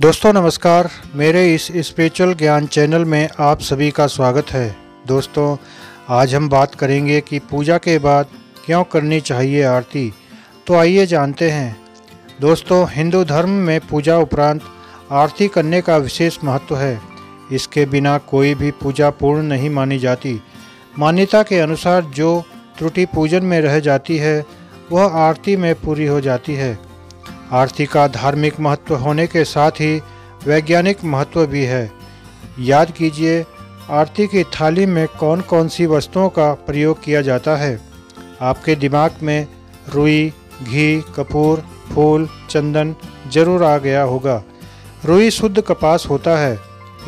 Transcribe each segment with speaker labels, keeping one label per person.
Speaker 1: दोस्तों नमस्कार। मेरे इस स्पिरिचुअल ज्ञान चैनल में आप सभी का स्वागत है। दोस्तों आज हम बात करेंगे कि पूजा के बाद क्यों करनी चाहिए आरती। तो आइए जानते हैं। दोस्तों हिंदू धर्म में पूजा उपरांत आरती करने का विशेष महत्व है। इसके बिना कोई भी पूजा पूर्ण नहीं मानी जाती। मान्यता के अनुसार जो त्रुटि पूजन में रह जाती है वह आरती में पूरी हो जाती है। आरती का धार्मिक महत्व होने के साथ ही वैज्ञानिक महत्व भी है। याद कीजिए आरती की थाली में कौन कौन सी वस्तुओं का प्रयोग किया जाता है। आपके दिमाग में रुई, घी, कपूर, फूल, चंदन जरूर आ गया होगा। रुई शुद्ध कपास होता है,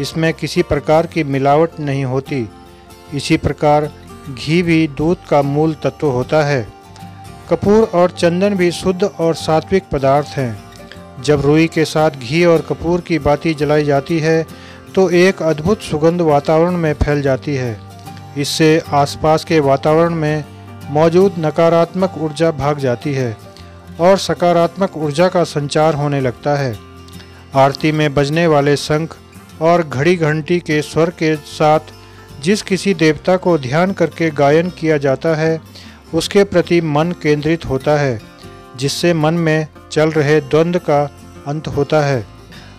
Speaker 1: इसमें किसी प्रकार की मिलावट नहीं होती। इसी प्रकार घी भी दूध का मूल तत्व होता है। कपूर और चंदन भी शुद्ध और सात्विक पदार्थ हैं। जब रुई के साथ घी और कपूर की बाती जलाई जाती है तो एक अद्भुत सुगंध वातावरण में फैल जाती है। इससे आसपास के वातावरण में मौजूद नकारात्मक ऊर्जा भाग जाती है और सकारात्मक ऊर्जा का संचार होने लगता है। आरती में बजने वाले शंख और घड़ी घंटी के स्वर के साथ जिस किसी देवता को ध्यान करके गायन किया जाता है उसके प्रति मन केंद्रित होता है, जिससे मन में चल रहे द्वंद्व का अंत होता है।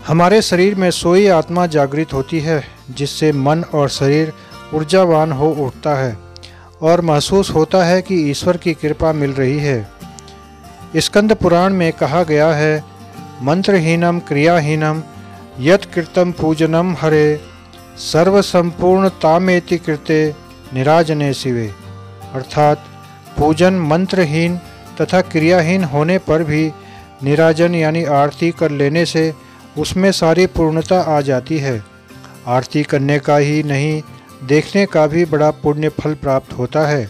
Speaker 1: हमारे शरीर में सोई आत्मा जागृत होती है, जिससे मन और शरीर ऊर्जावान हो उठता है और महसूस होता है कि ईश्वर की कृपा मिल रही है। स्कंद पुराण में कहा गया है, मंत्रहीनम क्रियाहीनम यत् कृतं पूजनम हरे सर्व संपूर्ण तामेति कृते निराजने शिवे। अर्थात पूजन मंत्रहीन तथा क्रियाहीन होने पर भी निराजन यानी आरती कर लेने से उसमें सारी पूर्णता आ जाती है। आरती करने का ही नहीं, देखने का भी बड़ा पुण्य फल प्राप्त होता है।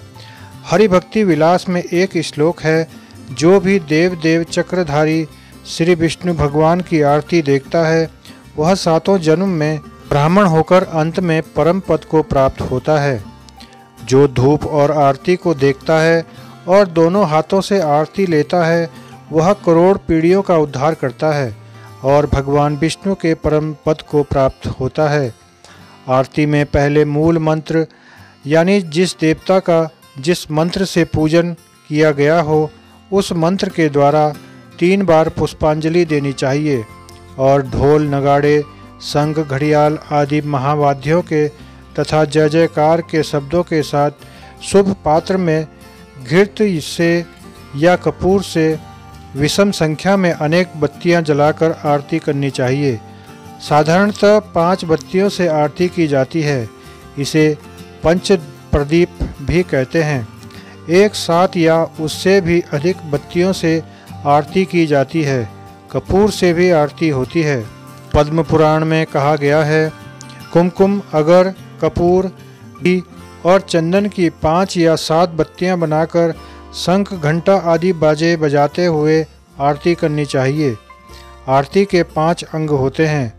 Speaker 1: हरि भक्ति विलास में एक श्लोक है, जो भी देव देव चक्रधारी श्री विष्णु भगवान की आरती देखता है वह सातों जन्म में ब्राह्मण होकर अंत में परम पद को प्राप्त होता है। जो धूप और आरती को देखता है और दोनों हाथों से आरती लेता है वह करोड़ पीढ़ियों का उद्धार करता है और भगवान विष्णु के परम पद को प्राप्त होता है। आरती में पहले मूल मंत्र यानी जिस देवता का जिस मंत्र से पूजन किया गया हो उस मंत्र के द्वारा 3 बार पुष्पांजलि देनी चाहिए और ढोल, नगाड़े, शंख, घड़ियाल आदि महावाद्यों के तथा जय जयकार के शब्दों के साथ शुभ पात्र में घृत से या कपूर से विषम संख्या में अनेक बत्तियां जलाकर आरती करनी चाहिए। साधारणतः 5 बत्तियों से आरती की जाती है। इसे पंच प्रदीप भी कहते हैं। एक साथ या उससे भी अधिक बत्तियों से आरती की जाती है। कपूर से भी आरती होती है। पद्म पुराण में कहा गया है, कुमकुम, अगर, कपूर, घी और चंदन की 5 या 7 बत्तियां बनाकर शंख, घंटा आदि बाजे बजाते हुए आरती करनी चाहिए। आरती के 5 अंग होते हैं।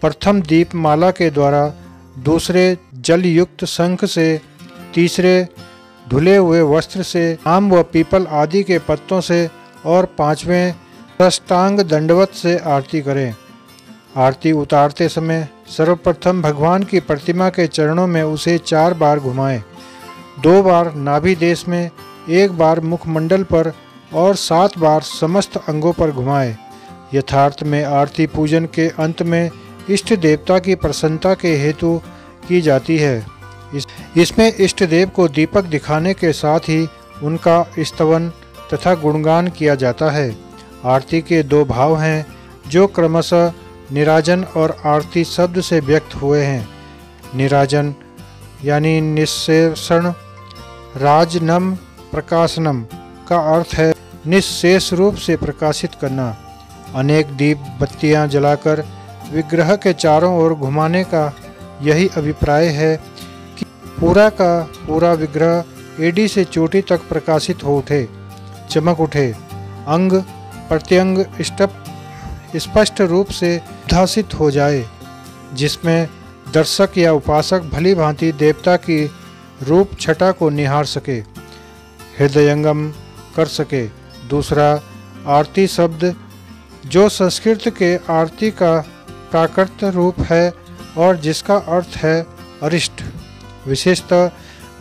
Speaker 1: प्रथम दीपमाला के द्वारा, दूसरे जल युक्त शंख से, तीसरे धुले हुए वस्त्र से, आम व पीपल आदि के पत्तों से और 5वें साष्टांग दंडवत से आरती करें। आरती उतारते समय सर्वप्रथम भगवान की प्रतिमा के चरणों में उसे 4 बार घुमाएं, 2 बार नाभि देश में, 1 बार मुखमंडल पर और 7 बार समस्त अंगों पर घुमाएं। यथार्थ में आरती पूजन के अंत में इष्ट देवता की प्रसन्नता के हेतु की जाती है। इसमें इष्ट देव को दीपक दिखाने के साथ ही उनका स्तवन तथा गुणगान किया जाता है। आरती के 2 भाव हैं जो क्रमशः निराजन और आरती शब्द से व्यक्त हुए हैं। निराजन यानी निःशेषण, राजनम प्रकाशनम का अर्थ है निःशेष रूप से प्रकाशित करना। अनेक दीप बत्तियां जलाकर विग्रह के चारों ओर घुमाने का यही अभिप्राय है कि पूरा का पूरा विग्रह एड़ी से चोटी तक प्रकाशित हो उठे, चमक उठे, अंग प्रत्यंग स्पष्ट रूप से उद्भासित हो जाए, जिसमें दर्शक या उपासक भली भांति देवता की रूप छटा को निहार सके, हृदयंगम कर सके। दूसरा, आरती शब्द जो संस्कृत के आरती का प्राकृत रूप है और जिसका अर्थ है अरिष्ट, विशेषतः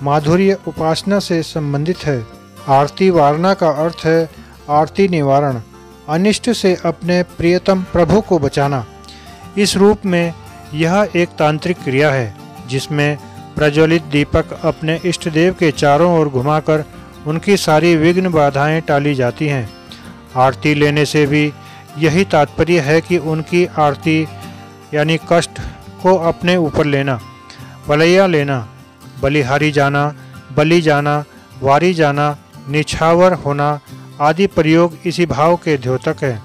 Speaker 1: माधुर्य उपासना से संबंधित है। आरती वारणा का अर्थ है आरती निवारण, अनिष्ट से अपने प्रियतम प्रभु को बचाना। इस रूप में यह एक तांत्रिक क्रिया है जिसमें प्रज्वलित दीपक अपने इष्ट देव के चारों ओर घुमाकर उनकी सारी विघ्न बाधाएं टाली जाती हैं। आरती लेने से भी यही तात्पर्य है कि उनकी आरती यानी कष्ट को अपने ऊपर लेना, बलैया लेना, बलिहारी जाना, बलि जाना, वारी जाना, निछावर होना आदि प्रयोग इसी भाव के द्योतक है।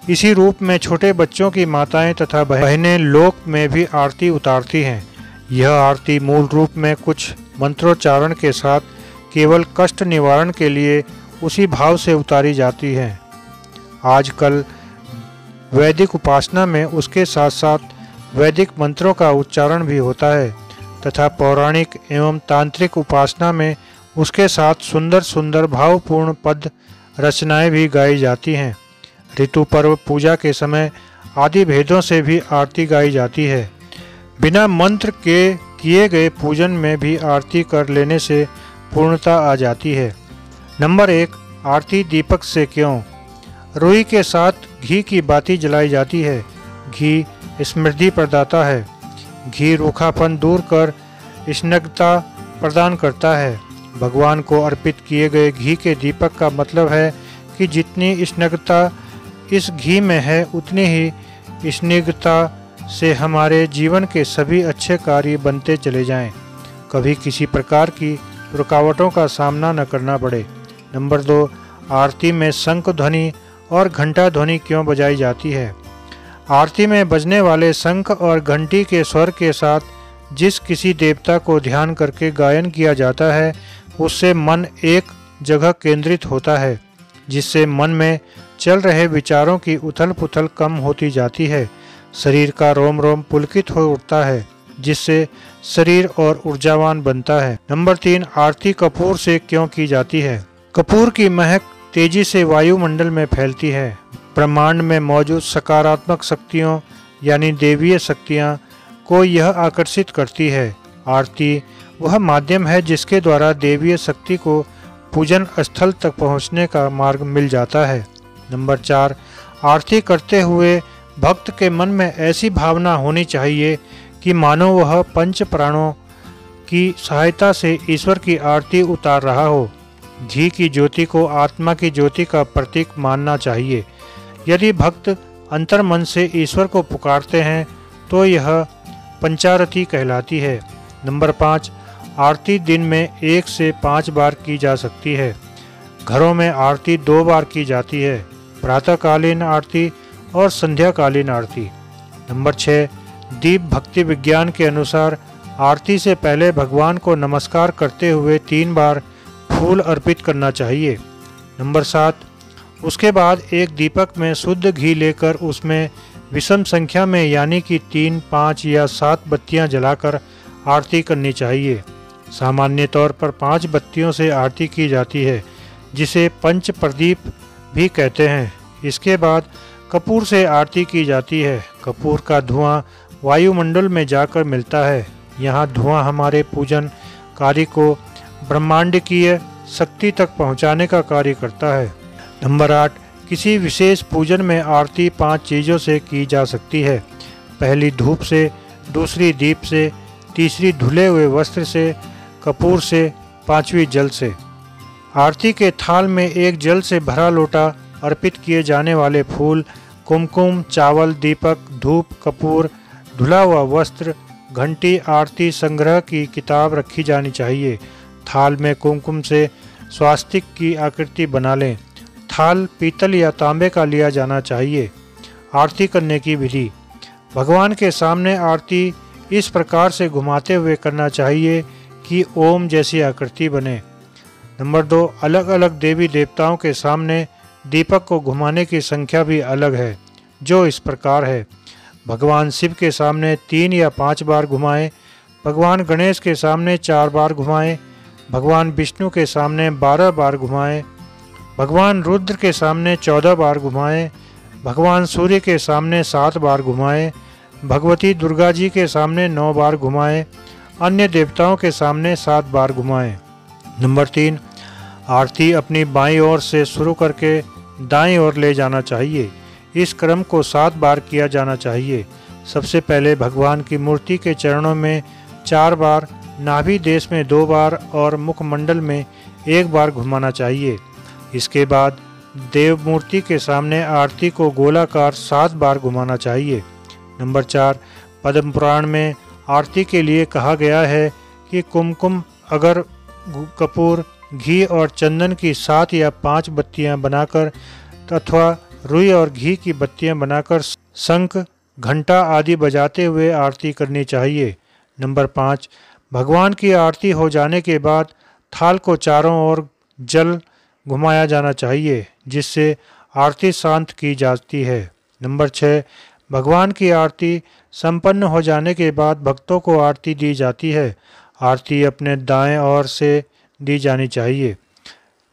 Speaker 1: इसी रूप में छोटे बच्चों की माताएं तथा बहनें लोक में भी आरती उतारती हैं। यह आरती मूल रूप में कुछ मंत्रोच्चारण के साथ केवल कष्ट निवारण के लिए उसी भाव से उतारी जाती है। आजकल वैदिक उपासना में उसके साथ साथ वैदिक मंत्रों का उच्चारण भी होता है तथा पौराणिक एवं तांत्रिक उपासना में उसके साथ सुंदर सुंदर भावपूर्ण पद रचनाएं भी गाई जाती हैं। ऋतु पर्व पूजा के समय आदि भेदों से भी आरती गाई जाती है। बिना मंत्र के किए गए पूजन में भी आरती कर लेने से पूर्णता आ जाती है। नंबर 1, आरती दीपक से क्यों? रुई के साथ घी की बाती जलाई जाती है। घी समृद्धि प्रदाता है। घी रूखापन दूर कर स्निग्धता प्रदान करता है। भगवान को अर्पित किए गए घी के दीपक का मतलब है कि जितनी स्निग्धता इस घी में है उतनी ही स्निग्धता से हमारे जीवन के सभी अच्छे कार्य बनते चले जाएं, कभी किसी प्रकार की रुकावटों का सामना न करना पड़े। नंबर 2, आरती में शंख ध्वनि और घंटा ध्वनि क्यों बजाई जाती है? आरती में बजने वाले शंख और घंटी के स्वर के साथ जिस किसी देवता को ध्यान करके गायन किया जाता है उससे मन एक जगह केंद्रित होता है, जिससे मन में चल रहे विचारों की उथल पुथल कम होती जाती है। शरीर का रोम रोम पुलकित हो उठता है, जिससे शरीर और ऊर्जावान बनता है। नंबर 3, आरती कपूर से क्यों की जाती है? कपूर की महक तेजी से वायुमंडल में फैलती है। ब्रह्मांड में मौजूद सकारात्मक शक्तियों यानी देवीय शक्तियाँ को यह आकर्षित करती है। आरती वह माध्यम है जिसके द्वारा देवीय शक्ति को पूजन स्थल तक पहुँचने का मार्ग मिल जाता है। नंबर 4, आरती करते हुए भक्त के मन में ऐसी भावना होनी चाहिए कि मानो वह पंच प्राणों की सहायता से ईश्वर की आरती उतार रहा हो। घी की ज्योति को आत्मा की ज्योति का प्रतीक मानना चाहिए। यदि भक्त अंतर्मन से ईश्वर को पुकारते हैं तो यह पंचारती कहलाती है। नंबर 5, आरती दिन में 1 से 5 बार की जा सकती है। घरों में आरती 2 बार की जाती है, प्रातःकालीन आरती और संध्याकालीन आरती। नंबर 6, दीप भक्ति विज्ञान के अनुसार आरती से पहले भगवान को नमस्कार करते हुए 3 बार फूल अर्पित करना चाहिए। नंबर 7, उसके बाद एक दीपक में शुद्ध घी लेकर उसमें विषम संख्या में यानी कि 3, 5 या 7 बत्तियां जलाकर आरती करनी चाहिए। सामान्य तौर पर 5 बत्तियों से आरती की जाती है, जिसे पंच प्रदीप भी कहते हैं। इसके बाद कपूर से आरती की जाती है। कपूर का धुआं वायुमंडल में जाकर मिलता है। यहाँ धुआं हमारे पूजन कार्य को ब्रह्मांडकीय शक्ति तक पहुँचाने का कार्य करता है। नंबर 8, किसी विशेष पूजन में आरती 5 चीज़ों से की जा सकती है। पहली धूप से, दूसरी दीप से, तीसरी धुले हुए वस्त्र से, कपूर से, 5वीं जल से। आरती के थाल में एक जल से भरा लोटा, अर्पित किए जाने वाले फूल, कुमकुम, चावल, दीपक, धूप, कपूर, धुला हुआ वस्त्र, घंटी, आरती संग्रह की किताब रखी जानी चाहिए। थाल में कुमकुम से स्वास्तिक की आकृति बना लें। थाल पीतल या तांबे का लिया जाना चाहिए। आरती करने की विधि: भगवान के सामने आरती इस प्रकार से घुमाते हुए करना चाहिए कि ओम जैसी आकृति बने। नंबर 2, अलग अलग देवी देवताओं के सामने दीपक को घुमाने की संख्या भी अलग है, जो इस प्रकार है: भगवान शिव के सामने 3 या 5 बार घुमाएं, भगवान गणेश के सामने 4 बार घुमाएं, भगवान विष्णु के सामने 12 बार घुमाएं, भगवान रुद्र के सामने 14 बार घुमाएं, भगवान सूर्य के सामने 7 बार घुमाएं, भगवती दुर्गा जी के सामने 9 बार घुमाएं, अन्य देवताओं के सामने 7 बार घुमाएं। नंबर 3, आरती अपनी बाईं ओर से शुरू करके दाईं ओर ले जाना चाहिए। इस क्रम को 7 बार किया जाना चाहिए। सबसे पहले भगवान की मूर्ति के चरणों में 4 बार, नाभि देश में 2 बार और मुखमंडल में 1 बार घुमाना चाहिए। इसके बाद देव मूर्ति के सामने आरती को गोलाकार 7 बार घुमाना चाहिए। नंबर 4, पद्म पुराण में आरती के लिए कहा गया है कि कुमकुम, अगर, कपूर, घी और चंदन की 7 या 5 बत्तियां बनाकर अथवा रुई और घी की बत्तियां बनाकर शंख, घंटा आदि बजाते हुए आरती करनी चाहिए। नंबर 5, भगवान की आरती हो जाने के बाद थाल को चारों ओर जल घुमाया जाना चाहिए, जिससे आरती शांत की जाती है। नंबर 6, भगवान की आरती संपन्न हो जाने के बाद भक्तों को आरती दी जाती है। आरती अपने दाएं ओर से दी जानी चाहिए।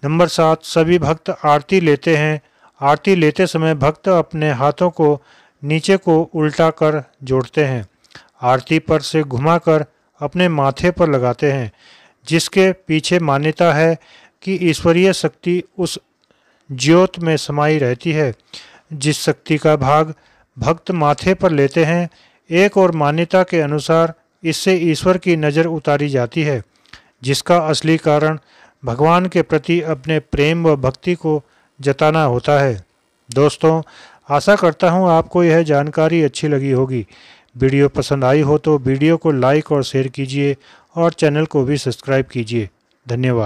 Speaker 1: नंबर 7, सभी भक्त आरती लेते हैं। आरती लेते समय भक्त अपने हाथों को नीचे को उल्टा कर जोड़ते हैं। आरती पर से घुमाकर अपने माथे पर लगाते हैं, जिसके पीछे मान्यता है कि ईश्वरीय शक्ति उस ज्योत में समाई रहती है। जिस शक्ति का भाग भक्त माथे पर लेते हैं, एक और मान्यता के अनुसार इससे ईश्वर की नज़र उतारी जाती है, जिसका असली कारण भगवान के प्रति अपने प्रेम व भक्ति को जताना होता है। दोस्तों, आशा करता हूँ आपको यह जानकारी अच्छी लगी होगी। वीडियो पसंद आई हो तो वीडियो को लाइक और शेयर कीजिए और चैनल को भी सब्सक्राइब कीजिए। धन्यवाद।